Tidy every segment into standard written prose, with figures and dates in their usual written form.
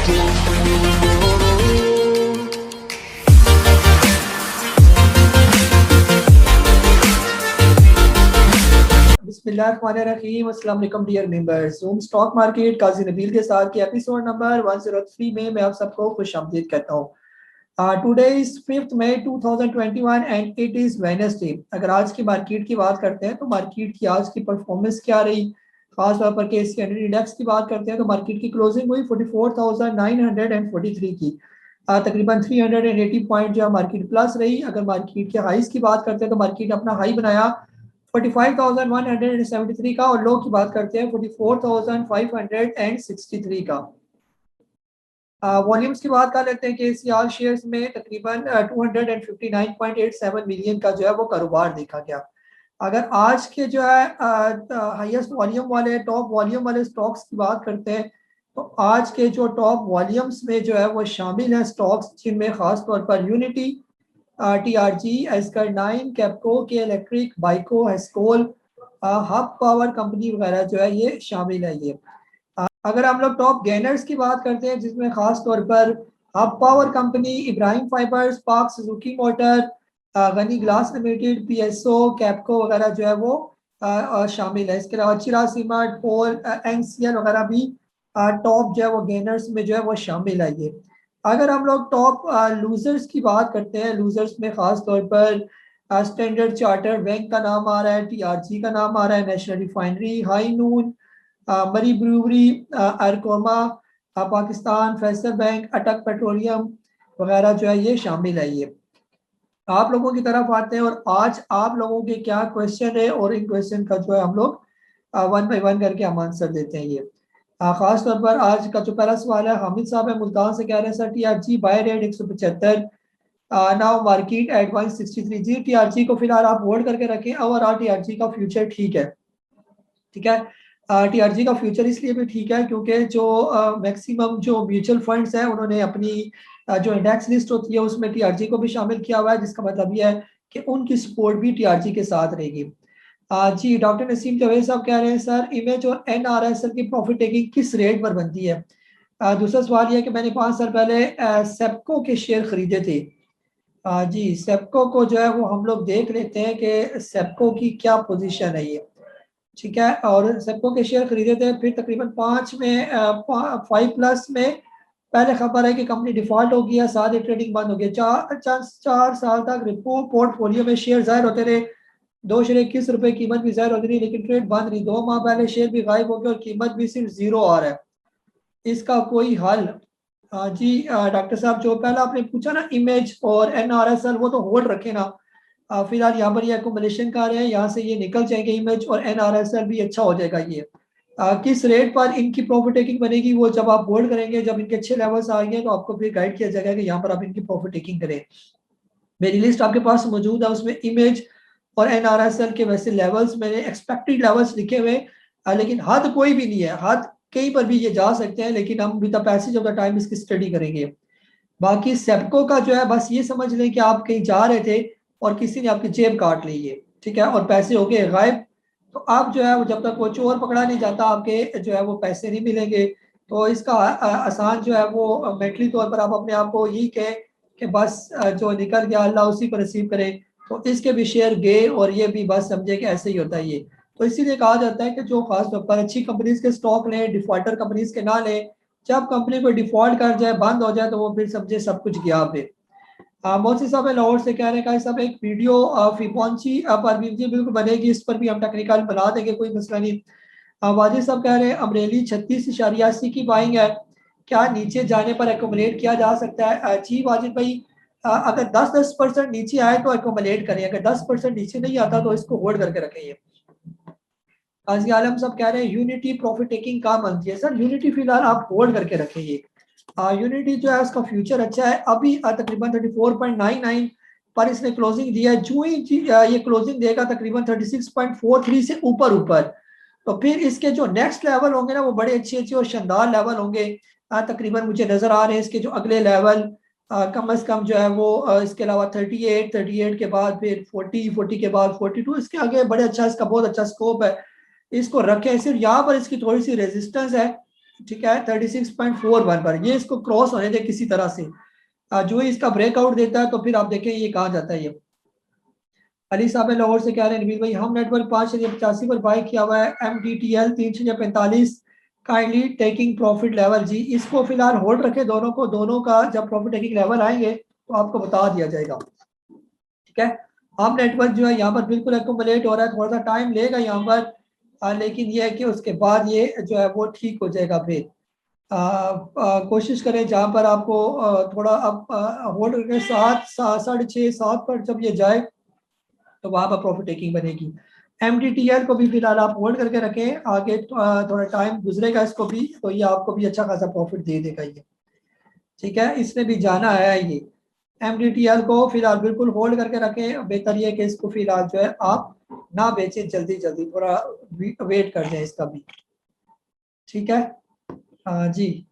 बिस्मिल्लाहिर्रहमानिर्रहीम। अस्सलाम वालेकुम dear members. Zoom stock market Qazi Nabeel के साथ के एपिसोड नंबर 103 में मैं आप सबको खुशामदीद कहता हूँ। Today is 5 May 2021 and it is Wednesday. अगर आज की मार्केट की बात करते हैं तो मार्केट की आज की परफॉर्मेंस क्या रही, खासतौर पर केएससी इंडेक्स की बात करते हैं तो मार्केट की क्लोजिंग हुई 44,943 की। तकरीबन 380 पॉइंट जो है मार्केट प्लस रही। अगर मार्केट के हाइस की बात करते हैं तो मार्केट अपना हाई बनाया 45,173 का और लो की बात करते हैं 44,563 का। वॉल्यूम्स की बात कर लेते हैं कि एसीआर शेयर्स में तकरीबन 259.87 मिलियन का जो है वो कारोबार देखा गया। अगर आज के जो है हाईएस्ट वॉल्यूम वाले टॉप वॉल्यूम वाले स्टॉक्स की बात करते हैं तो आज के जो टॉप वॉल्यूम्स में जो है वो शामिल हैं स्टॉक्स जिनमें खास तौर पर यूनिटी, टीआरजी, एस्कर 9, कैपको के इलेक्ट्रिक, बाइको, हेस्कोल, हब पावर कंपनी वगैरह जो है ये शामिल है। ये अगर हम लोग टॉप गेनर्स की बात करते हैं जिसमें खास तौर पर Hub power company, Ibrahim fibres, Pak Suzuki motor, Ghani glass limited, PSO, Kapco वगैरह जो है वो शामिल है। इसके अलावा चिरा सीमेंट, पोल, एनसीएल वगैरह भी टॉप जो है वो गेनर्स में जो है वो शामिल है। ये अगर हम लोग टॉप लूजर्स की बात करते हैं, लूजर्स में खास तौर पर स्टैंडर्ड चार्टर्ड बैंक का नाम आ रहा है, टीआरजी का नाम आ रहा है, नेशनल रिफाइनरी, हाई नून, मरी ब्रूवरी, अरकोमा, पाकिस्तान, फैसल बैंक, अटक पेट्रोलियम वगैरह जो है ये शामिल है। ये आप लोगों की तरफ आते हैं और आज आप लोगों के क्या क्वेश्चन है और इन क्वेश्चन का जो है हम लोग वन बाई वन करके हम आंसर देते हैं। ये खास तौर पर आज का जो पहला सवाल है, हामिद साहब है मुल्तान से, कह रहे हैं sir TRG buy rate 175, now market at 163। जी टीआरजी को फिलहाल आप होल्ड करके रखें और टीआरजी का फ्यूचर ठीक है। ठीक है, टीआरजी का फ्यूचर इसलिए भी ठीक है क्योंकि जो मैक्सिमम जो म्यूचुअल फंड्स हैं उन्होंने अपनी जो इंडेक्स लिस्ट होती है उसमें टीआरजी को भी शामिल किया हुआ है, जिसका मतलब यह है कि उनकी सपोर्ट भी टीआरजी के साथ रहेगी। जी डॉक्टर नसीम जावेद साहब कह रहे हैं सर इमेज और एनआरएसएल की प्रॉफिट टेकिंग किस रेट पर बनती है। दूसरा सवाल यह है कि मैंने 5 साल पहले सेप्को के शेयर खरीदे थे। जी सेप्को को जो है वो हम लोग देख लेते हैं कि सेप्को की क्या पोजीशन है ये। ठीक है, और सेप्को के शेयर खरीदे थे, फिर तकरीबन 5 में 5+ में पहले खबर है कि कंपनी डिफॉल्ट हो गया, साथ ही ट्रेडिंग बंद हो गया। 4 साल तक रिपोर्ट पोर्टफोलियो में शेयर जाहिर होते रहे, 2.21 रुपए कीमत भी जाहिर होती रही, लेकिन ट्रेड बंद नहीं। 2 माह पहले शेयर भी गायब हो गया और कीमत भी सिर्फ 0 आ रहा है। इसका कोई हल? जी डॉक्टर साहब जो पहला आपने पूछा ना इमेज और एनआरएसएल, वो तो होल्ड रखे ना। फिलहाल यहाँ पर ये एकोमोडेशन कर रहे हैं, यहाँ से ये निकल जाएंगे इमेज और एनआरएसएल भी अच्छा हो जाएगा। ये किस रेट पर इनकी प्रॉफिट टेकिंग बनेगी वो जब आप होल्ड करेंगे, जब इनके अच्छे लेवल्स आएंगे तो आपको फिर गाइड किया जाएगा कि यहाँ पर आप इनकी प्रॉफिट टेकिंग करें। मेरी लिस्ट आपके पास मौजूद है, उसमें इमेज और एनआरएसएल के वैसे लेवल्स मैंने एक्सपेक्टेड लेवल्स लिखे हुए, लेकिन हद कोई भी नहीं है, हद कहीं पर भी ये जा सकते हैं, लेकिन हम with the passage of the time इसकी स्टडी करेंगे। बाकी सेप्को का जो है बस ये समझ लें कि आप कहीं जा रहे थे और किसी ने आपकी जेब काट ली है, ठीक है, और पैसे हो गए गायब, तो आप जो है वो जब तक वो चोर पकड़ा नहीं जाता आपके जो है वो पैसे नहीं मिलेंगे। तो इसका आसान जो है वो मेंटली तौर पर आप अपने आप को यही कहें कि बस जो निकल गया अल्लाह उसी को नसीब करे। तो इसके भी शेयर गए और ये भी बस समझे कि ऐसे ही होता है ये। तो इसीलिए कहा जाता है कि जो खास तौर पर अच्छी कंपनीज के स्टॉक लें, डिफॉल्टर कंपनीज के ना लें। जब कंपनी को डिफॉल्ट कर जाए, बंद हो जाए, तो वो फिर समझे सब कुछ गया पे। मोहसिन साहब लाहौर से कह रहे हैं साहब एक वीडियो फिबोनाची पर भी जी बिल्कुल बनेगी, इस पर भी हम टेक्निकल बना देंगे, कोई मसला नहीं। वाजिद साहब कह रहे हैं अमरेली 36.80 की बाइंग है, क्या नीचे जाने पर एकोमोलेट किया जा सकता है? जी वाजिद भाई, अगर 10% नीचे आए तो एकोमोलेट करें, अगर 10% नीचे नहीं आता तो इसको होल्ड करके रखें। ये काजी आलम साहब कह रहे हैं यूनिटी प्रॉफिट टेकिंग काम बनती है। सर यूनिटी फिलहाल आप होल्ड करके रखें। ये यूनिटी जो है उसका फ्यूचर अच्छा है, अभी तकरीबन 34.99 पर इसने क्लोजिंग दिया है। जो ही ये क्लोजिंग देगा तकरीबन 36.43 से ऊपर ऊपर, तो फिर इसके जो नेक्स्ट लेवल होंगे ना वो बड़े अच्छे अच्छे और शानदार लेवल होंगे। तकरीबन मुझे नजर आ रहे हैं इसके जो अगले लेवल कम से कम जो है वो इसके अलावा 38 के बाद फिर 40 के बाद 42, इसके आगे बड़े अच्छा इसका बहुत अच्छा स्कोप है। इसको रखें, सिर्फ यहाँ पर इसकी थोड़ी सी रेजिस्टेंस है ठीक है 36.41 पर, ये इसको क्रॉस होने दे किसी तरह से। जो ही इसका ब्रेकआउट देता है तो फिर आप देखें ये कहाँ जाता है। ये अली साहब है लाहौर से कह रहे हैं नबील भाई हम नेटवर्क 5.85 पर बाय किया हुआ है, MDTL 3.45 kindly taking profit level. जी इसको फिलहाल होल्ड रखे दोनों को, दोनों का जब प्रॉफिट टेकिंग लेवल आएंगे तो आपको बता दिया जाएगा। ठीक है हम नेटवर्क जो है यहाँ पर बिल्कुल एक्यूमुलेट हो रहा है, थोड़ा सा टाइम लेगा यहाँ पर, लेकिन ये है कि उसके बाद ये जो है वो ठीक हो जाएगा। फिर कोशिश करें जहाँ पर आपको थोड़ा अब होल्ड करके 7, 6, 7 पर जब ये जाए तो वहां पर प्रॉफिट टेकिंग बनेगी। MDTL को भी फिलहाल आप होल्ड करके रखें, आगे थोड़ा टाइम गुजरेगा इसको भी तो ये आपको भी अच्छा खासा प्रॉफिट दे देगा ये। ठीक है इसने भी जाना है ये। MDTL को फिलहाल बिल्कुल होल्ड करके रखें, बेहतर ये कि इसको फिलहाल जो है आप ना बेचें, जल्दी जल्दी थोड़ा वेट कर दें इसका भी। ठीक है जी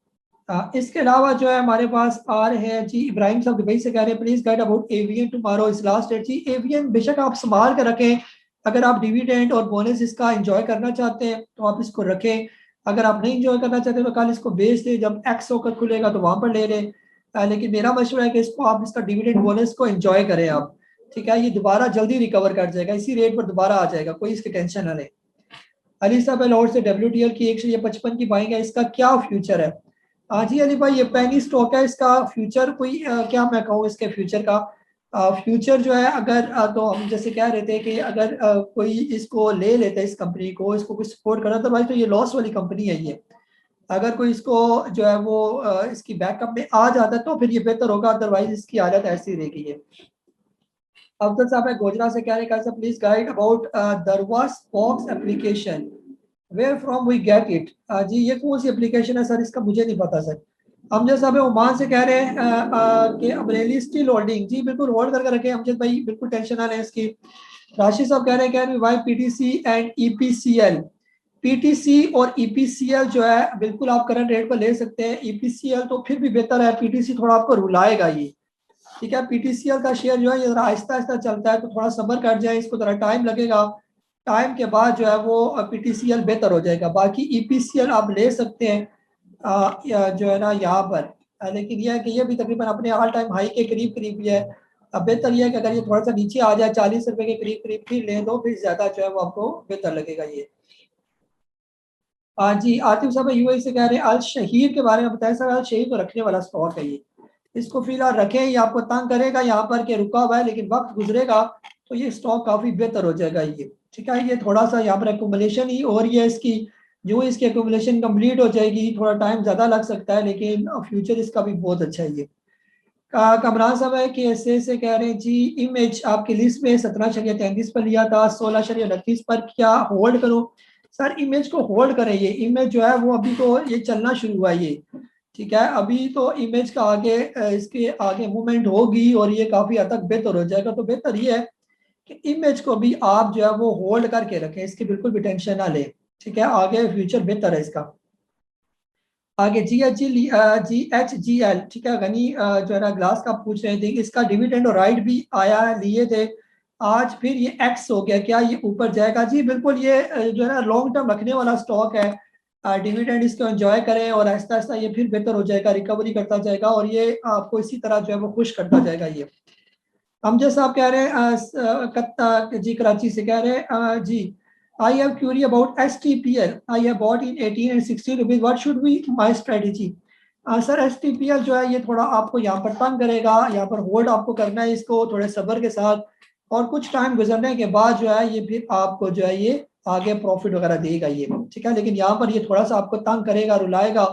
इसके अलावा जो है हमारे पास आ रहे हैं जी इब्राहिम साहब दुबई से कह रहे हैं please guide about Avion tomorrow is last date. जी एवियन बेशक आप संभाल कर रखें, अगर आप डिविडेंड और बोनस इसका एंजॉय करना चाहते हैं तो आप इसको रखें, अगर आप नहीं एंजॉय करना चाहते तो कल इसको बेच दें, जब एक्स होकर खुलेगा तो वहां पर ले लें। लेकिन मेरा मशवरा है कि इसको आप इसका डिविडेंड बोनस को एंजॉय करें आप। ठीक है ये दोबारा जल्दी रिकवर कर जाएगा, इसी रेट पर दोबारा आ जाएगा, कोई इसकी टेंशन ना ले। अली साहब लाहौर से WTL की 155 की बाइंग है, इसका क्या फ्यूचर है? हाँ जी अली भाई ये पैनी स्टॉक है, इसका फ्यूचर कोई क्या मैं कहूँ इसके फ्यूचर का। फ्यूचर जो है अगर तो हम जैसे कह रहे थे कि अगर कोई इसको ले लेता है इस कंपनी को, इसको कुछ सपोर्ट करा, तो भाई तो ये लॉस वाली कंपनी है ये। अगर कोई इसको जो है वो इसकी बैकअप में आ जाता है तो फिर ये बेहतर होगा, अदरवाइज इसकी हालत ऐसी रहेगी ये। अफजल साहब है गोजरा से कह रहे हैं प्लीज गाइड अबाउट दरवास box application, where from we get it. जी ये कौन सी एप्लीकेशन है सर, इसका मुझे नहीं पता सर। अमजद साहब ओमान से कह रहे हैं कि अमरेली स्टिल होल्डिंग। जी बिल्कुल होल्ड करके रखे अमजद भाई, बिल्कुल टेंशन ना लें इसकी। राशिद साहब कह रहे हैं can we buy PTC and EPCL। PTC और EPCL जो है बिल्कुल आप करंट रेट पर ले सकते हैं, EPCL तो फिर भी बेहतर है, PTC थोड़ा आपको रुलाएगा ये। ठीक है PTCL का शेयर जो है ये जरा आहिस्ता आहिस्ता चलता है तो थोड़ा सब्र कर जाए, इसको जरा टाइम लगेगा, टाइम के बाद जो है वो PTCL बेहतर हो जाएगा। बाकी EPCL आप ले सकते हैं जो है ना यहाँ पर, लेकिन यह है कि ये भी तकरीबन अपने ऑल टाइम हाई के करीब करीब ही है। अब बेहतर यह है कि अगर ये थोड़ा सा नीचे आ जाए 40 रुपए के करीब करीब फिर ले दो, फिर ज्यादा जो है वो आपको बेहतर लगेगा ये। जी आतिफ साहब UAE से कह रहे हैं अल शहीर के बारे में बताएं सर। अल शहीर को रखने वाला स्टॉक है ये, इसको फिलहाल रखें, ये आपको तंग करेगा यहाँ पर के रुका हुआ है, लेकिन वक्त गुजरेगा तो ये स्टॉक काफी बेहतर हो जाएगा ये। ठीक है ये थोड़ा सा यहाँ पर एकोमोलेशन ही हो रही है इसकी, जो इसकी एकोमोलेशन कंप्लीट हो जाएगी थोड़ा टाइम ज्यादा लग सकता है, लेकिन फ्यूचर इसका भी बहुत अच्छा है ये। कमरान साहब है कि से कह रहे हैं जी इमेज आपकी लिस्ट में 17.33 पर लिया था, 16.29 पर क्या होल्ड करो? सर इमेज को होल्ड करें, ये इमेज जो है वो अभी तो ये चलना शुरू हुआ है ये। ठीक है अभी तो इमेज का आगे इसके आगे मूवमेंट होगी और ये काफी हद तक बेहतर हो जाएगा, तो बेहतर ये है कि इमेज को भी आप जो है वो होल्ड करके रखें, इसकी बिल्कुल भी टेंशन ना लें। ठीक है आगे फ्यूचर बेहतर है इसका। आगे GHGL ठीक है गनी जो है ना ग्लास का पूछ रहे थे, इसका डिविडेंड और राइट भी आया है, लिए थे, आज फिर ये एक्स हो गया, क्या ये ऊपर जाएगा? जी बिल्कुल ये जो है ना लॉन्ग टर्म रखने वाला स्टॉक है, डिविडेंड इसको एंजॉय करें और आहिस्ता आहिस्ता ये फिर बेहतर हो जाएगा, रिकवरी करता जाएगा और ये आपको इसी तरह जो है वो खुश करता जाएगा ये। अमजद साहब कह रहे हैं जी कराची से कह रहे हैं जी I have query about STPL. I have bought in 18 and 16 rupees. What should be my strategy? Sir STPL जो है ये थोड़ा आपको यहाँ पर तंग करेगा, यहाँ पर होल्ड आपको करना है इसको थोड़े सब्र के साथ, और कुछ टाइम गुजरने के बाद जो है ये फिर आपको जो है ये आगे प्रॉफिट वगैरह देगा ये। ठीक है लेकिन यहाँ पर ये थोड़ा सा आपको तंग करेगा, रुलाएगा,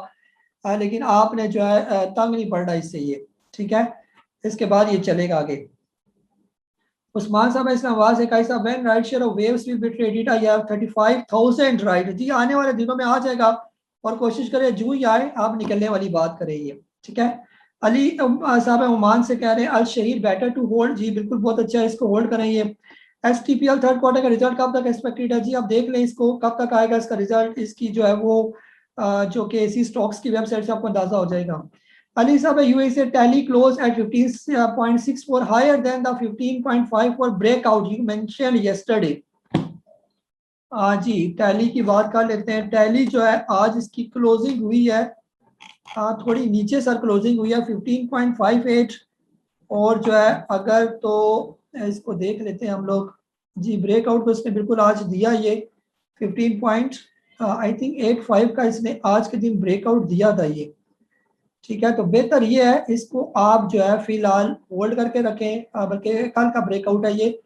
लेकिन आपने जो है तंग नहीं पड़ना इससे ये। ठीक है इसके बाद ये चलेगा आगे। उस्मान साहब इस्लामाबाद से कहा साहब when right share of Waves will be traded I have 35,000 right. जी आने वाले दिनों में आ जाएगा और कोशिश करें जो ही आए आप निकलने वाली बात करें ये। ठीक है अली साहब ओमान से कह रहे हैं अल शहीर बेटर टू होल्ड। जी बिल्कुल बहुत अच्छा है, इसको होल्ड करें ये। STPL थर्ड क्वार्टर का रिजल्ट कब तक एक्सपेक्टेड है? जी आप देख लें इसको कब तक आएगा इसका रिजल्ट, इसकी जो है वो जो कि इसी स्टॉक्स की वेबसाइट से आपको अंदाजा हो जाएगा। Ali Saab, USA tally closed at 15.64, higher than the 15.54 breakout you mentioned yesterday. जी टैली की बात कर लेते हैं। टैली जो है आज इसकी क्लोजिंग हुई है, थोड़ी नीचे सर क्लोजिंग हुई है 15.58। और जो है अगर तो इसको देख लेते हैं हम लोग। जी ब्रेकआउट तो इसने बिल्कुल आज दिया ये 15 पॉइंट आई थिंक 85 का इसने आज के दिन ब्रेकआउट दिया था ये। ठीक है, तो बेहतर ये है इसको आप जो है फिलहाल होल्ड करके रखें, बल्कि कल का ब्रेकआउट है ये,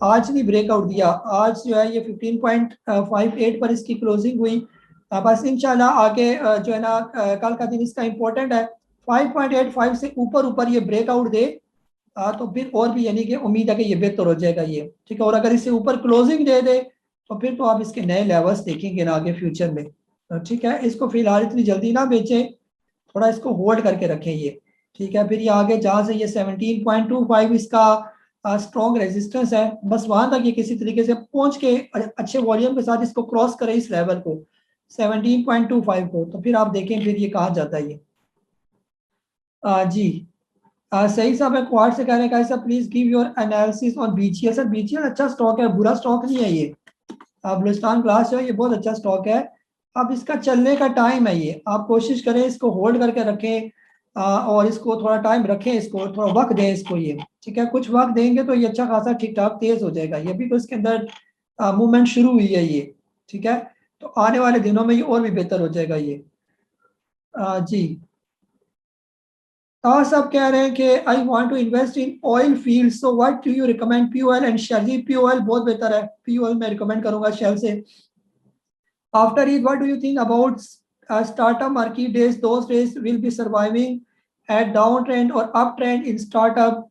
आज नहीं ब्रेकआउट दिया। आज जो है ये 15.58 पर इसकी क्लोजिंग हुई। बस इंशाल्लाह आगे जो है ना कल का दिन इसका इंपॉर्टेंट है। 5.85 से ऊपर ऊपर ये ब्रेकआउट दे, तो फिर और भी यानी कि उम्मीद है कि ये बेहतर हो जाएगा ये। ठीक है, और अगर इससे ऊपर क्लोजिंग दे दे तो फिर तो आप इसके नए लेवल्स देखेंगे ना आगे फ्यूचर में। तो ठीक है, इसको फिलहाल इतनी जल्दी ना बेचें, थोड़ा इसको होल्ड करके रखें ये। ठीक है, फिर ये आगे जहाँ से ये 17.25 इसका स्ट्रॉन्ग रेजिस्टेंस है, बस वहां तक ये किसी तरीके से पहुंच के अच्छे वॉल्यूम के साथ इसको क्रॉस करे इस लेवल को 17.25 को, तो फिर आप देखें फिर ये कहाँ जाता है ये। जी सही साहब है, क्वाड से कह रहे हैं साहब please give your analysis on BCL. Sir BCL अच्छा स्टॉक है, बुरा स्टॉक नहीं है ये। बलुस्तान ग्लास जो है ये बहुत अच्छा स्टॉक है। अब इसका चलने का टाइम है ये, आप कोशिश करें इसको होल्ड करके रखें, और इसको थोड़ा टाइम रखें, इसको थोड़ा वक्त दें इसको ये। ठीक है, कुछ वक्त देंगे तो ये अच्छा खासा ठीक ठाक तेज हो जाएगा ये। भी तो इसके अंदर मूवमेंट शुरू हुई है ये। ठीक है, तो आने वाले दिनों में ये और भी बेहतर हो जाएगा ये। जी सब कह रहे हैं कि I want to invest in oil field, so what do you recommend? POL and Shell. जी पीओएल बहुत बेहतर है, पीओएल मैं रिकमेंड करूंगा शेल से। After Eid what do you think about startup market days? Those days will be surviving at down trend और up trend in startup?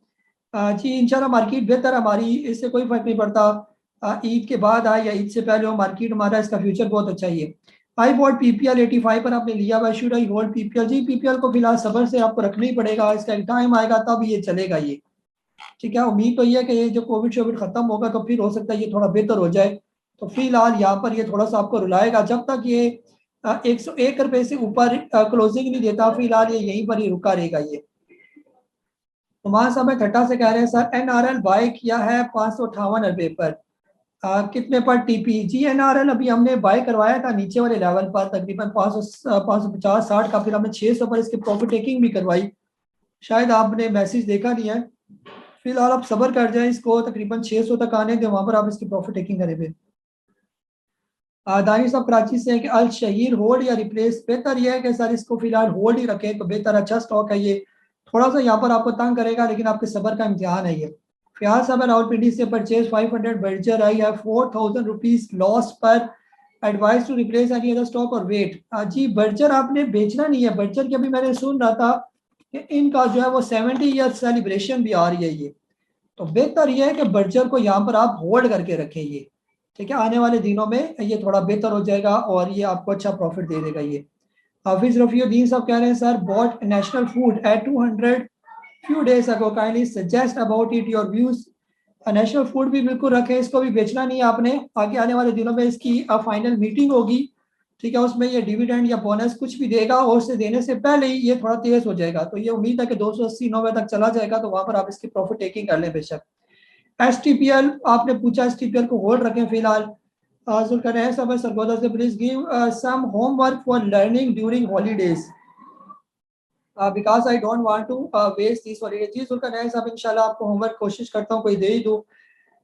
जी इंशाल्लाह मार्केट बेहतर है हमारी, इससे कोई फर्क नहीं पड़ता ईद के बाद आए या ईद से पहले हो, मार्केट हमारा इसका फ्यूचर बहुत अच्छा ही है। आई बॉट पीपीएल 85 पर आपने लिया हुआ, शुड आई होल्ड पीपीएल? जी पीपीएल को फिलहाल सबर से आपको रखना ही पड़ेगा, इसका एक टाइम आएगा तब ये चलेगा ये। ठीक है, उम्मीद तो ये है कि ये जो कोविड शोविड खत्म होगा तो फिर हो सकता है ये थोड़ा बेहतर हो जाए। तो फिलहाल यहाँ पर ये थोड़ा सा आपको रुलाएगा जब तक ये 101 रुपए से ऊपर क्लोजिंग नहीं देता, फिलहाल ये यहीं पर ही रुका रहेगा ये। कुमार साहब है ठट्टा से कह रहे हैं सर एनआरएल बाय किया है 558 रुपए पर, कितने पर टीपी? जी एनआरएल अभी हमने बाय करवाया था नीचे वाले लेवल पर तकरीबन 550-60 का, फिर हमने 600 पर इसकी प्रॉफिट टेकिंग भी करवाई, शायद आपने मैसेज देखा नहीं है। फिलहाल आप सब्र कर जाए, इसको तकरीबन 600 तक आने दें, वहां पर आप इसकी प्रॉफिट टेकिंग करें फिर। दानिश साहब कराची से है कि अल शहीर होल्ड या रिप्लेस? बेहतर यह है कि सर इसको फिलहाल होल्ड ही रखें तो बेहतर, अच्छा स्टॉक है ये। थोड़ा सा यहाँ पर आपको तंग करेगा लेकिन आपके सबर का इम्तिहान है ये। फयाज साहब रावलपिंडी से परचेज 500 बर्जर आई है 4000 रुपीज लॉस पर, advice to replace any other stock और वेट? जी बर्जर आपने बेचना नहीं है, बर्जर की अभी मैंने सुन रहा था कि इनका जो है वो 70 ईयर सेलिब्रेशन भी आ रही है ये, तो बेहतर यह है कि बर्जर को यहाँ पर आप होल्ड करके रखें ये। ठीक है, आने वाले दिनों में ये थोड़ा बेहतर हो जाएगा और ये आपको अच्छा प्रॉफिट दे देगा ये। हाफिज रफीउद्दीन साहब कह रहे हैं sir bought national food at 200 few days ago, kindly suggest about it your views? National food भी बिल्कुल रखें, इसको भी बेचना नहीं है आपने। आगे आने वाले दिनों में इसकी फाइनल मीटिंग होगी, ठीक है, उसमें ये डिविडेंड या बोनस कुछ भी देगा और उसे देने से पहले ही ये थोड़ा तेज हो जाएगा, तो ये उम्मीद है कि 280-90 तक चला जाएगा, तो वहां पर आप इसकी प्रॉफिट टेकिंग कर लें बेशक। एसटीपीएल आपने पूछा, एसटीपीएल को होल्ड रखें फिलहाल। जुल्कर है सब सरगोदा से please give some homework for learning during holidays because I don't want to waste this holiday. जी जुल्कर है सब इंशाल्लाह आपको होमवर्क कोशिश करता हूँ कोई दे ही दूँ,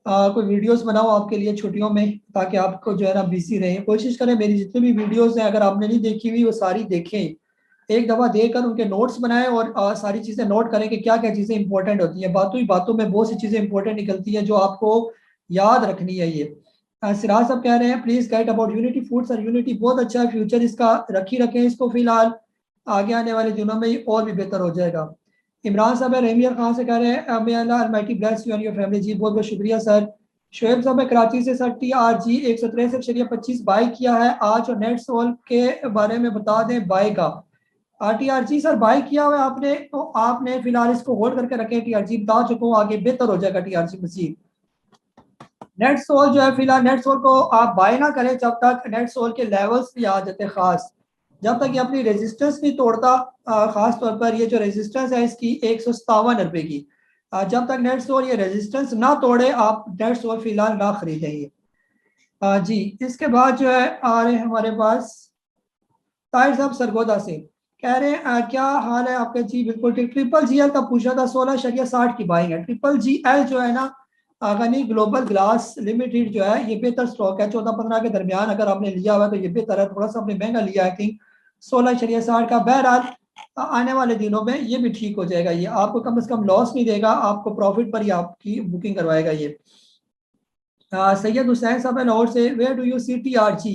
कोई वीडियोस बनाओ आपके लिए छुट्टियों में ताकि आपको जो है ना बिजी रहें। कोशिश करें मेरी जितनी भी वीडियोस हैं अगर आपने नहीं देखी हुई वो सारी देखें, एक दफ़ा देखकर उनके नोट्स बनाएं और सारी चीज़ें नोट करें कि क्या क्या चीज़ें इंपॉर्टेंट होती हैं। बातों ही बातों में बहुत सी चीज़ें इंपॉर्टेंट निकलती हैं जो आपको याद रखनी है ये। सिराज साहब कह रहे हैं please guide about unity foods. और यूनिटी बहुत अच्छा है, फ्यूचर इसका रखी रखें इसको फिलहाल, आगे आने वाले दिनों में ये और भी बेहतर हो जाएगा। इमरान साहब है रेमियर खान से कह रहे हैं may Allah almighty bless you and your family. जी बहुत बहुत शुक्रिया सर। शोएब साहब है कराची से सर TRG 163.25 बाई किया है आज, और नेट सोल के बारे में बता दें बाई का। TRG सर बाई किया हुआ है आपने, तो आपने फिलहाल इसको होल्ड करके रखें। TRG बता चुका हूँ, आगे बेहतर हो जाएगा TRG मजीद। नेट सोल जो है फिलहाल नेट सोल को आप बाय ना करें जब तक नेट सोल के लेवल्स भी आ जाते, खास जब तक ये अपनी रेजिस्टेंस नहीं तोड़ता। खास तौर पर ये जो रेजिस्टेंस है इसकी 157 रुपए की, जब तक नेट सोल ये रेजिस्टेंस ना तोड़े आप नेट सोल फिलहाल ना खरीदेंगे। जी, इसके बाद जो है आ रहे हैं हमारे पास ताहिर साहब सरगोदा से। कह रहे हैं क्या हाल है आपका जी? बिल्कुल ठीक। ट्रिपल जी एल का पूछा था, 16.60 की बाइंग है। ट्रिपल जी एल जो है ना, गनी ग्लोबल ग्लास लिमिटेड जो है, ये बेहतर स्टॉक है। 14-15 के दरमियान अगर आपने लिया हुआ है तो ये बेहतर है। थोड़ा सा आपने महंगा लिया आई थिंक 16.60 का। बहरहाल आने वाले दिनों में ये भी ठीक हो जाएगा। ये आपको कम से कम लॉस नहीं देगा, आपको प्रॉफिट पर ही आपकी बुकिंग करवाएगा ये। सैयद हुसैन साहब है लाहौर से। Where do you see T R G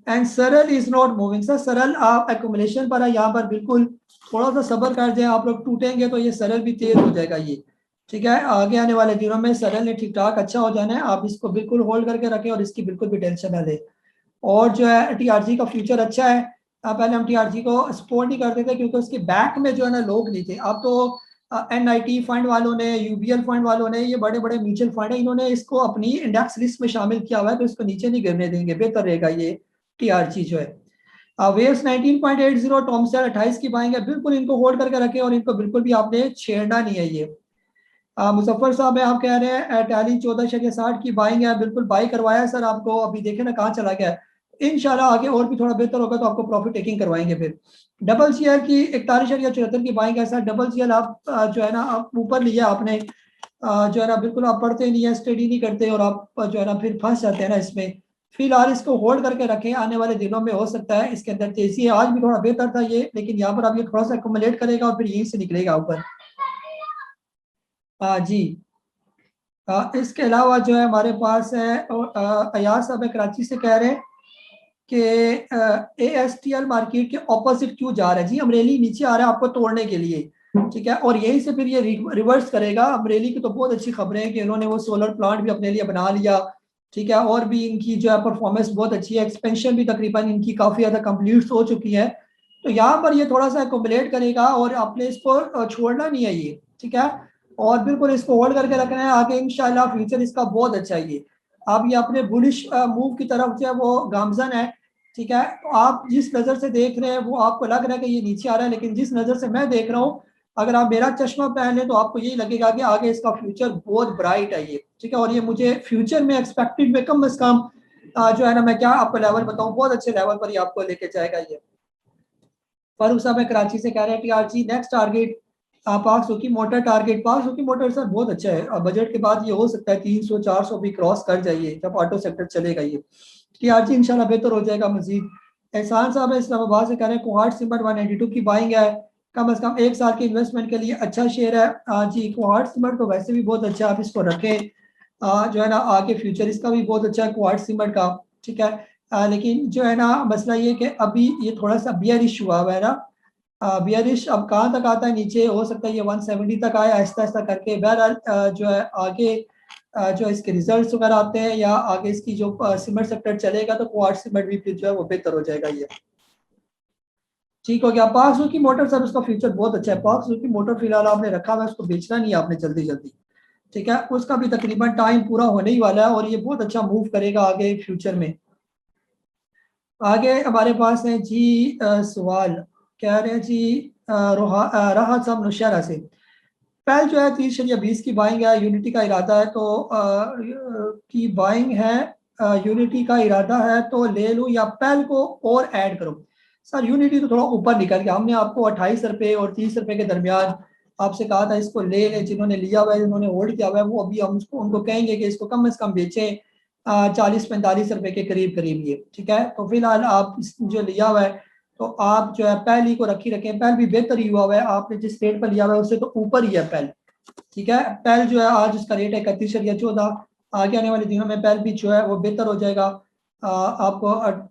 and Searle is not moving? Sir Searle आप एकोमोलेशन पर है यहाँ पर, बिल्कुल थोड़ा सा सब्र कर जाए। आप लोग टूटेंगे तो ये सरल भी तेज हो जाएगा ये। ठीक है, आगे आने वाले दिनों में सरल ने ठीक ठाक अच्छा हो जाना है। आप इसको बिल्कुल होल्ड करके रखें और इसकी बिल्कुल भी टेंशन ना लें। और जो है टीआरजी का फ्यूचर अच्छा है। पहले हम टीआरजी को सपोर्ट नहीं करते थे क्योंकि उसके बैक में जो है ना लोग नहीं थे। अब तो एनआईटी फंड वालों ने, यूबीएल फंड वालों ने, ये बड़े बड़े म्यूचुअल फंड है, इन्होंने इसको अपनी इंडेक्स लिस्ट में शामिल किया हुआ है, तो इसको नीचे नहीं गिरने देंगे। बेहतर रहेगा ये टीआरजी जो है। वेव्स 19.80, टॉमसेल 28 की बाइंग है। बिल्कुल इनको होल्ड करके रखें और इनको बिल्कुल भी आपने छेड़ना नहीं है ये। मुजफ्फर साहब है, आप कह रहे हैं टैली 14.60 की बाइंग है। बिल्कुल बाई करवाया है सर आपको, अभी देखे ना कहाँ चला गया है। इंशाल्लाह आगे और भी थोड़ा बेहतर होगा तो आपको प्रॉफिट टेकिंग करवाएंगे फिर। डबल सीएल की 41.74 की बाइंग है सर। डबल सीएल आप जो है ना, आप ऊपर लिया आपने, जो है ना बिल्कुल आप पढ़ते नहीं है, स्टडी नहीं करते और आप जो है ना फिर फंस जाते हैं ना इसमें। फिलहाल इसको होल्ड करके रखें, आने वाले दिनों में हो सकता है इसके अंदर तेजी है। आज भी थोड़ा बेहतर था ये, लेकिन यहाँ पर अब ये थोड़ा सा एक्यूमुलेट करेगा और फिर यहीं से निकलेगा ऊपर। जी। इसके अलावा जो है हमारे पास है अयाज साहब है कराची से। कह रहे हैं कि ASTL मार्केट के ऑपोजिट क्यों जा रहा है? जी, अमरेली नीचे आ रहा है आपको तोड़ने के लिए। ठीक है, और यहीं से फिर ये रिवर्स करेगा। अमरेली की तो बहुत अच्छी खबरें हैं कि उन्होंने वो सोलर प्लांट भी अपने लिए बना लिया। ठीक है, और भी इनकी जो है परफॉर्मेंस बहुत अच्छी है। एक्सपेंशन भी तकरीबन इनकी काफ़ी ज़्यादा कंप्लीट हो चुकी है। तो यहाँ पर ये थोड़ा सा एकोमोडेट करेगा और आपने इसको छोड़ना नहीं है ये। ठीक है, और बिल्कुल इसको होल्ड करके रखना है। आगे इंशाल्लाह फ्यूचर इसका बहुत अच्छा है ये। अब ये अपने बुलिश मूव की तरफ जो है वो गामजन है। ठीक है, तो आप जिस नज़र से देख रहे हैं वो आपको लग रहा है कि ये नीचे आ रहा है, लेकिन जिस नज़र से मैं देख रहा हूँ, अगर आप मेरा चश्मा पहन लें तो आपको यही लगेगा कि आगे इसका फ्यूचर बहुत ब्राइट है ये। ठीक है, और ये मुझे फ्यूचर में एक्सपेक्टेड में कम से कम जो है ना, मैं क्या आपको लेवल बताऊं, बहुत अच्छे लेवल पर ही आपको लेके जाएगा ये। फारूक साहब है कराची से। कह रहे हैं टीआरजी नेक्स्ट टारगेट पाक सुकी मोटर टारगेट। पाक सुकी मोटर सर बहुत अच्छा है, और बजट के बाद ये हो सकता है 300-400 भी क्रॉस कर जाइए जब ऑटो सेक्टर चलेगा ये। टीआरजी इंशाल्लाह बेहतर हो जाएगा मजीद। एहसान साहब है इस्लामाबाद से। कह रहे हैं कोहाट सीमेंट 192 की बाइंग है। कम से कम 1 साल की इन्वेस्टमेंट के लिए अच्छा शेयर है। जी, कोहाट सीमेंट तो वैसे भी बहुत अच्छा है, आप इसको रखें। जो है ना आगे फ्यूचर इसका भी बहुत अच्छा है कोहाट सीमेंट का। ठीक है, लेकिन जो है ना मसला ये कि अभी ये थोड़ा सा बियरिश हुआ हुआ है ना। बियरिश अब कहाँ तक आता है नीचे, हो सकता है ये 170 तक आए आहिस्ता आहिस्ता करके। बहरहाल जो है आगे जो इसके रिजल्ट्स वगैरह आते हैं या आगे इसकी जो सीमेंट सेक्टर चलेगा तो क्वार्ट सीमेंट भी फिर जो है वो बेहतर हो जाएगा ये। ठीक हो गया। पाक की मोटर सर उसका फ्यूचर बहुत अच्छा है। पाक की मोटर फिलहाल आपने रखा हुआ है, उसको बेचना नहीं है आपने जल्दी जल्दी। ठीक है, उसका भी तकरीबन टाइम पूरा होने ही वाला है और ये बहुत अच्छा मूव करेगा आगे फ्यूचर में। आगे हमारे पास है जी सवाल। कह रहे हैं जी राहत साहब नौशहरा से। पहल जो है 30 या 20 की बाइंग है। यूनिटी का इरादा है तो की बाइंग है। यूनिटी का इरादा है तो ले लूँ या पहल को और ऐड करूँ? सर यूनिटी तो थोड़ा ऊपर निकल गया। हमने आपको 28 रुपये और 30 रुपये के दरमियान आपसे कहा था इसको ले लें। जिन्होंने लिया हुआ है, जिन्होंने होल्ड किया हुआ है, वो अभी हम उसको उनको कहेंगे कि इसको कम से कम बेचें 40-45 रुपये के करीब करीब ये। ठीक है, तो फिलहाल आप जो लिया हुआ है तो आप जो है पहल ही को रखी रखें। पहल भी बेहतर ही हुआ हुआ है, आपने जिस रेट पर लिया हुआ है उससे तो ऊपर ही है पहल। ठीक है, पहल जो है आज उसका रेट है 31.14। आगे आने वाले दिनों में पहल भी जो है वो बेहतर हो जाएगा। आपको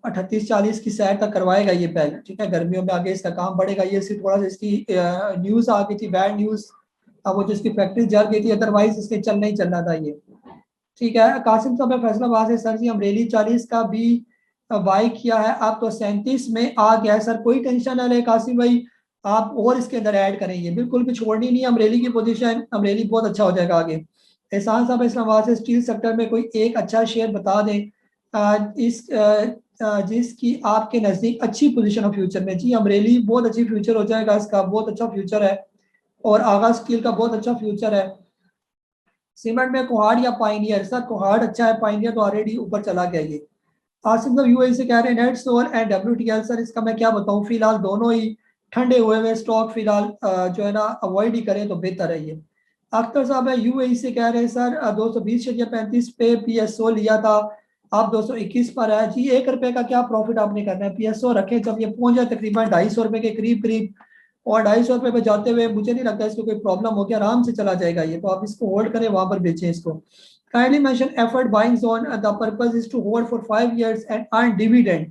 38-40 की सैर तक करवाएगा ये पहल। ठीक है, गर्मियों में आगे इसका काम बढ़ेगा। ये सिर्फ थोड़ा सा इसकी न्यूज़ आ गई थी, बैड न्यूज़। अब वो जिसकी फैक्ट्री जल गई थी, अदरवाइज इसके चल नहीं चल रहा था ये। ठीक है, कासिम साहब है फैसलाबाद से। सर जी अमरेली 40 का भी बाई किया है, अब तो 37 में आ गया है। सर कोई टेंशन ना ले कासिम भाई, आप और इसके अंदर ऐड करेंगे, बिल्कुल भी छोड़नी नहीं है अमरेली की पोजीशन। अमरेली बहुत अच्छा हो जाएगा आगे। एहसान साहब इस्लामाबाद से। स्टील सेक्टर में कोई एक अच्छा शेयर बता दें जिसकी आपके नज़दीक अच्छी पोजीशन हो फ्यूचर में? जी, अमरेली बहुत अच्छी फ्यूचर हो जाएगा, इसका बहुत अच्छा फ्यूचर है। और आगा स्टील का बहुत अच्छा फ्यूचर है। सीमेंट में कोहाड़ या पाइनियर? सर कोहाड़ अच्छा है, पाइनियर तो ऑलरेडी ऊपर चला गया ये। आसिफ साहब यूएई से कह रहे हैं नेट सोल एंड डब्ल्यूटीएल। सर इसका मैं क्या बताऊं, फिलहाल दोनों ही ठंडे हुए हुए स्टॉक फिलहाल जो है ना अवॉइड ही करें तो बेहतर है ये। अख्तर साहब है यूएई से कह रहे हैं सर 220.35 पे पीएसओ लिया था, आप 221 पर है जी। ₹1 का क्या प्रॉफिट आपने करना है, पीएसओ रखें जब ये पहुंच जाए तकरीबन ₹250 के करीब करीब, और ₹250 पे जाते हुए मुझे नहीं लगता इसको कोई प्रॉब्लम होगी, आराम से चला जाएगा ये, तो आप इसको होल्ड करें, वहां पर बेचें इसको। Kindly mention effort buying zone. The purpose is to hold for 5 years and earn dividend.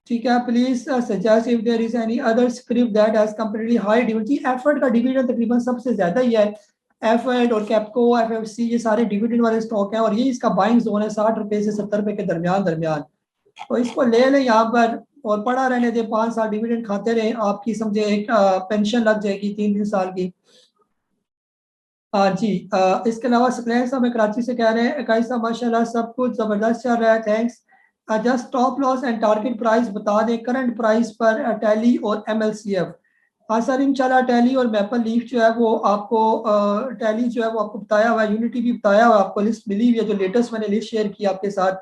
ठीक है, please suggest if there is any other script that has comparatively high dividend. जी एफर्ट का डिविडेंड तकरीबन सबसे ज्यादा ही है, एफर्ट और Capco FFC ये सारे डिविडेंड वाले स्टॉक हैं, और ये इसका बाइंग जोन है ₹60 से ₹70 के दरमियान दरमियान। तो इसको ले लें यहाँ पर और पड़ा रहने दें, 5 साल डिविडेंड खाते रहे, आपकी समझे एक पेंशन लग जाएगी 3-3 साल की। हाँ जी। इसके अलावा सकलैन साहब कराची से कह रहे हैं गाइस साहब माशाल्लाह सब कुछ ज़बरदस्त चल रहा है, thanks. Just stop loss and target price बता दें करंट प्राइस पर टैली और एमएलसीएफ। हाँ सर इंशाल्लाह टैली और मैपल लीफ जो है वो आपको टैली जो है वो आपको बताया हुआ है, यूनिटी भी बताया हुआ है, आपको लिस्ट मिली हुई है, जो लेटेस्ट मैंने लिस्ट शेयर की आपके साथ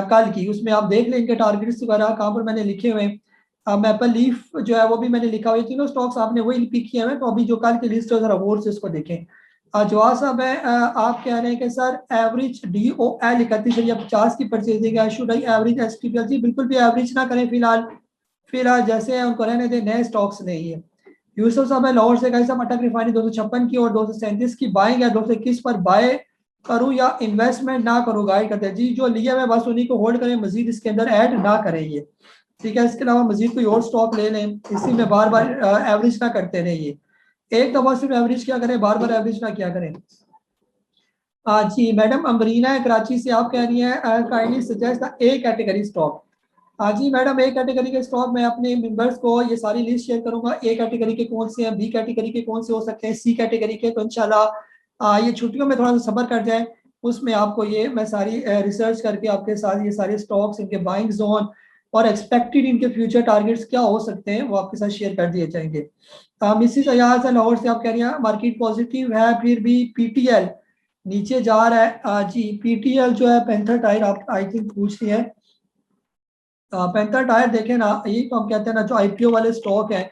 कल की, उसमें आप देख लें इनके टारगेट्स वगैरह कहाँ पर मैंने लिखे हुए हैं। मैपल लीफ जो है वो भी मैंने लिखा हुआ है, तीनों स्टॉक्स आपने वही पिक किए हुए हैं, तो अभी जो कल की लिस्ट है जरा गौर से उसको देखें। जवाब साहब है आप कह रहे हैं कि सर एवरेज DOL 31.50 की परचेजिंग है, शुड आई एवरेज STPL? जी बिल्कुल भी एवरेज ना करें, फिलहाल फिलहाल जैसे है उनको रहने दें, नए स्टॉक्स नहीं है। यूसुफ साहब है लाहौर से, कैसा अटक रिफाइनरी 256 की और 237 की बाइंग है, 221 पर बाय करूं या इन्वेस्टमेंट ना करूं, गाइड करते हैं जी। जो लिया है बस उन्हीं को होल्ड करें, मजीद इसके अंदर ऐड ना करें ये, ठीक है। इसके अलावा मजीद कोई और स्टॉक ले लें, इसी में बार बार एवरेज ना करते रहिए, एक दफा सिर्फ एवरेज क्या करें, बार बार एवरेज ना क्या करें। जी मैडम अमरीना है कराची से, आप कह रही हैं kindly suggest A category stock. हाँ जी मैडम, ए कैटेगरी के स्टॉक मैं अपने मेंबर्स को ये सारी लिस्ट शेयर करूंगा, ए कैटेगरी के कौन से हैं, बी कैटेगरी के कौन से हो सकते हैं, सी कैटेगरी के, तो इंशाल्लाह ये छुट्टियों में थोड़ा सा सब्र कर जाए, उसमें आपको ये मैं सारी रिसर्च करके आपके साथ ये सारे स्टॉक्स, इनके बाइंग जोन और एक्सपेक्टेड इनके फ्यूचर टारगेट्स क्या हो सकते हैं वो आपके साथ शेयर कर दिए जाएंगे। मिसिस अयाज है लाहौर से, आप कह रही हैं मार्केट पॉजिटिव है फिर भी पीटीएल नीचे जा रहा है। जी पीटीएल जो है पैंथर टायर आप आई थिंक पूछ रही है। पैंथर टायर देखें ना, यही तो हम कहते हैं ना जो आईपीओ वाले स्टॉक है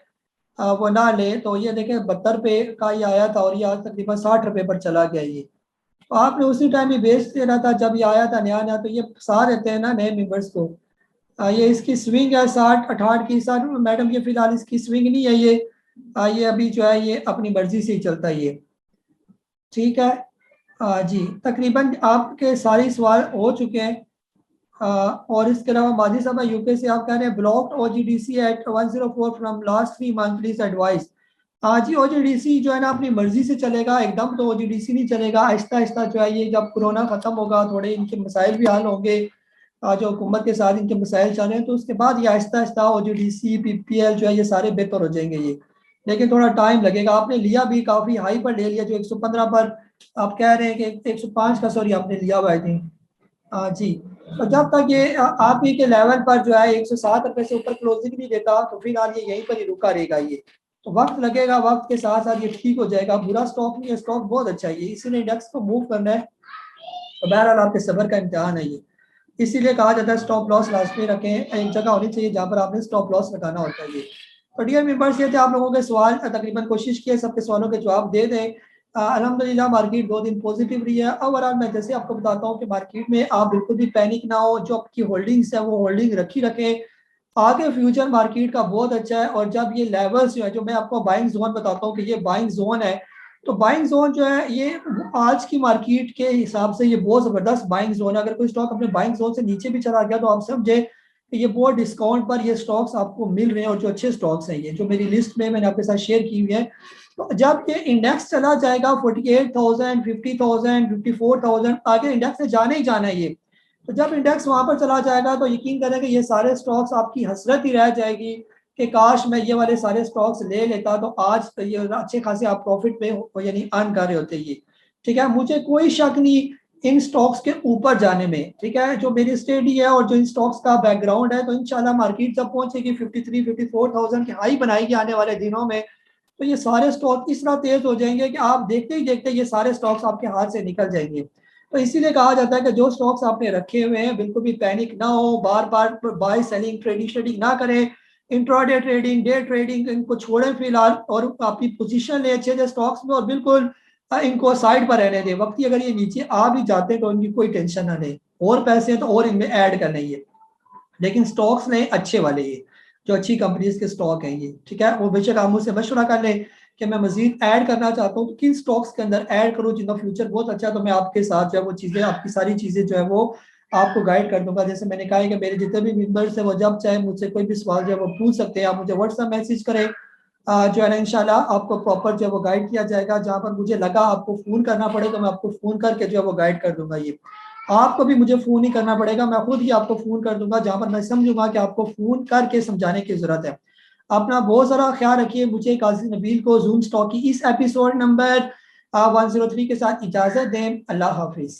वो ना ले, तो ये देखें 72 का ही आया था और ये आज तकरीबन ₹60 पर चला गया ये, तो आपने उसी टाइम ही बेच देना था जब ये आया था नया नया, तो ये फंसा देते हैं ना नए मेंबर्स को। ये इसकी स्विंग है 60-68 की, सर मैडम ये फिलहाल इसकी स्विंग नहीं है ये, ये अभी जो है ये अपनी मर्जी से ही चलता है ये, ठीक है। जी तकरीबन आपके सारे सवाल हो चुके हैं। और इसके अलावा माजी साहब यूके से, आप कह रहे हैं blocked OGDC at 104 from last 3 month, please advice. जी OGDC जो है ना अपनी मर्जी से चलेगा, एकदम तो OGDC नहीं चलेगा, आहिस्ता आहिस्ता जो है ये जब कोरोना खत्म होगा थोड़े इनके मसाइल भी हल होंगे, जो हुकूमत के साथ इनके मसाइल चल रहे हैं, तो उसके बाद ये आहिस्ता आहिस्ता OGDC PPL जो है ये सारे बेहतर हो जाएंगे ये, लेकिन थोड़ा टाइम लगेगा। आपने लिया भी काफ़ी हाई पर ले लिया, जो 115 पर आप कह रहे हैं कि 105 का सॉरी आपने लिया हुआ आई थिंक। जी तो जब तक ये आप ही के लेवल पर जो है ₹107 से ऊपर क्लोजिंग नहीं देता, तो फिलहाल ये यहीं पर ही रुका रहेगा ये, तो वक्त लगेगा, वक्त के साथ साथ ये ठीक हो जाएगा, बुरा स्टॉक नहीं है, स्टॉक बहुत अच्छा है ये, इसीलिए इंडेक्स को मूव करना है, तो बहरहाल आपके सब्र का इम्तिहान है ये, इसीलिए कहा जाता है स्टॉप लॉस लास्ट में रखें, एक जगह होनी चाहिए जहाँ पर आपने स्टॉप लॉस लगाना होता है ये। तो डियर मेंबर्स ये थे आप लोगों के सवाल, तकरीबन कोशिश की है सबके सवालों के जवाब दे दें। अल्हम्दुलिल्लाह मार्केट 2 दिन पॉजिटिव रही है। ओवरऑल मैं जैसे आपको बताता हूँ कि मार्केट में आप बिल्कुल भी पैनिक ना हो, जो आपकी होल्डिंग्स है वो होल्डिंग रखी रखें, आगे फ्यूचर मार्केट का बहुत अच्छा है, और जब ये लेवल्स जो है, जो मैं आपको बाइंग जोन बताता हूँ कि ये बाइंग जोन है, तो बाइंग जोन जो है ये आज की मार्केट के हिसाब से ये बहुत जबरदस्त बाइंग जोन है। अगर कोई स्टॉक अपने बाइंग जोन से नीचे भी चला गया तो आप समझे कि ये बहुत डिस्काउंट पर ये स्टॉक्स आपको मिल रहे हैं, और जो अच्छे स्टॉक्स हैं ये जो मेरी लिस्ट में मैंने आपके साथ शेयर की हुई है। तो जब ये इंडेक्स चला जाएगा 48,000 50,000 54,000, आगे इंडेक्स ने जाना ही जाना है ये, तो जब इंडेक्स वहां पर चला जाएगा तो यकीन करें कि ये सारे स्टॉक्स आपकी हसरत ही रह जाएगी कि काश मैं ये वाले सारे स्टॉक्स ले लेता, तो आज तो ये अच्छे खासे आप प्रॉफिट पे यानी अर्न कर रहे होते ये, ठीक है। मुझे कोई शक नहीं इन स्टॉक्स के ऊपर जाने में, ठीक है, जो मेरी स्टडी है और जो इन स्टॉक्स का बैकग्राउंड है, तो इंशाल्लाह मार्केट जब पहुंचेगी 53-54,000 की हाई बनाएगी आने वाले दिनों में, तो ये सारे स्टॉक इस तरह तेज हो जाएंगे कि आप देखते ही देखते ये सारे स्टॉक्स आपके हाथ से निकल जाएंगे। तो इसीलिए कहा जाता है कि जो स्टॉक्स आपने रखे हुए हैं बिल्कुल भी पैनिक ना हो, बार बार बाय सेलिंग ट्रेडिंग ट्रेडिंग ना करें, इंट्राडे ट्रेडिंग डे ट्रेडिंग इनको छोड़ें फिलहाल, और अपनी पोजीशन ले अच्छे से स्टॉक्स में, और बिल्कुल इनको साइड पर रहने दें। वक्त अगर ये नीचे आ भी जाते हैं तो इनकी कोई टेंशन ना लें, और पैसे हैं तो और इनमें ऐड कर लेंगे, लेकिन स्टॉक्स लें अच्छे वाले, ये जो अच्छी कंपनीज के स्टॉक हैं ये, ठीक है। वो बेशक आप मुझसे मशवरा कर लें कि मैं मजीद ऐड करना चाहता हूँ तो किन स्टॉक्स के अंदर ऐड करूँ जिनका फ्यूचर बहुत अच्छा है, तो मैं आपके साथ जो है वो चीज़ें, आपकी सारी चीज़ें जो है वो आपको गाइड कर दूंगा। जैसे मैंने कहा है कि मेरे जितने भी मेंबर्स हैं वो जब चाहे मुझसे कोई भी सवाल जो है वो पूछ सकते हैं, आप मुझे व्हाट्सएप मैसेज करें, जो है ना इंशाल्लाह आपको प्रॉपर जो है वो गाइड किया जाएगा। जहाँ पर मुझे लगा आपको फ़ोन करना पड़ेगा, मैं आपको फ़ोन करके जो है वो गाइड कर दूंगा। ये आपको भी मुझे फ़ोन ही करना पड़ेगा, मैं खुद ही आपको फ़ोन कर दूंगा जहाँ पर मैं समझूंगा कि आपको फ़ोन करके समझाने की ज़रूरत है। अपना बहुत सारा ख्याल रखिए। मुझे काजी नबील को जूम स्टॉक की इस एपिसोड नंबर 103 के साथ इजाज़त दें। अल्लाह हाफिज़।